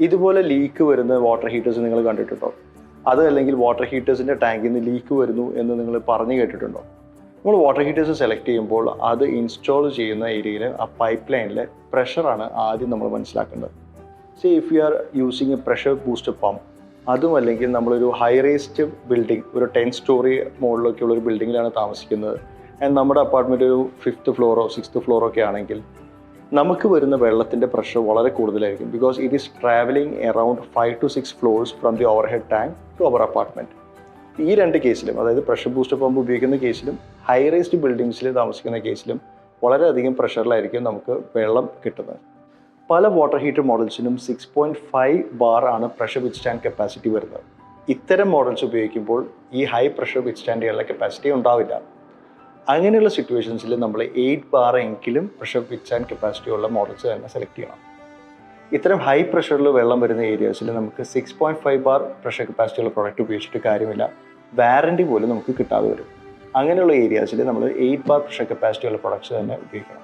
ഇതുപോലെ ലീക്ക് വരുന്ന water heaters നിങ്ങൾ കണ്ടിട്ടുണ്ടോ? അത് അല്ലെങ്കിൽ വാട്ടർ ഹീറ്റേഴ്സിൻ്റെ ടാങ്കിൽ നിന്ന് ലീക്ക് വരുന്നു എന്ന് നിങ്ങൾ പറഞ്ഞു കേട്ടിട്ടുണ്ടോ? നമ്മൾ വാട്ടർ ഹീറ്റേഴ്സ് സെലക്ട് ചെയ്യുമ്പോൾ അത് ഇൻസ്റ്റാൾ ചെയ്യുന്ന ഏരിയയിൽ ആ പൈപ്പ് ലൈനിലെ പ്രഷറാണ് ആദ്യം നമ്മൾ മനസ്സിലാക്കേണ്ടത്. Say if you are using A pressure booster pump, അതും അല്ലെങ്കിൽ നമ്മളൊരു ഹൈ റേസ്ഡ് ബിൽഡിംഗ്, ഒരു 10 സ്റ്റോറി മുകളിലൊക്കെയുള്ള ഒരു ബിൽഡിങ്ങിലാണ് താമസിക്കുന്നത്, ആൻഡ് നമ്മുടെ അപ്പാർട്ട്മെൻറ്റ് ഒരു 5th ഫ്ലോറോ 6th ഫ്ലോറോ ഒക്കെ ആണെങ്കിൽ നമുക്ക് വരുന്ന വെള്ളത്തിൻ്റെ പ്രഷർ വളരെ കൂടുതലായിരിക്കും. Because it is travelling around 5 to 6 floors from the overhead tank to our apartment. ഈ രണ്ട് കേസിലും, അതായത് പ്രഷർ ബൂസ്റ്റർ പമ്പ് ഉപയോഗിക്കുന്ന കേസിലും ഹൈ റേസ്ഡ് ബിൽഡിങ്സിൽ താമസിക്കുന്ന കേസിലും വളരെയധികം പ്രഷറിലായിരിക്കും നമുക്ക് വെള്ളം കിട്ടുന്നത്. പല വാട്ടർ ഹീറ്റർ മോഡൽസിനും 6.5 ബാർ ആണ് പ്രഷർ വിത്ത്സ്റ്റാൻഡ് കപ്പാസിറ്റി വരുന്നത്. ഇത്തരം മോഡൽസ് ഉപയോഗിക്കുമ്പോൾ ഈ ഹൈ പ്രഷർ വിത്ത്സ്റ്റാൻഡ് ചെയ്യാനുള്ള കപ്പാസിറ്റി ഉണ്ടാവില്ല. അങ്ങനെയുള്ള സിറ്റുവേഷൻസിൽ നമ്മൾ 8 ബാർ എങ്കിലും പ്രഷർ വിത്ത്സ്റ്റാൻഡ് കപ്പാസിറ്റി ഉള്ള മോഡൽസ് തന്നെ സെലക്ട് ചെയ്യണം. ഇത്തരം ഹൈ പ്രഷറിൽ വെള്ളം വരുന്ന ഏരിയാസിൽ നമുക്ക് 6.5 ബാർ പ്രഷർ കപ്പാസിറ്റി ഉള്ള പ്രോഡക്റ്റ് ഉപയോഗിച്ചിട്ട് കാര്യമില്ല, വാറണ്ടി പോലും നമുക്ക് കിട്ടാതെ വരും. അങ്ങനെയുള്ള ഏരിയാസിൽ നമ്മൾ 8 ബാർ പ്രഷർ കപ്പാസിറ്റി ഉള്ള പ്രൊഡക്ട്സ് തന്നെ ഉപയോഗിക്കണം.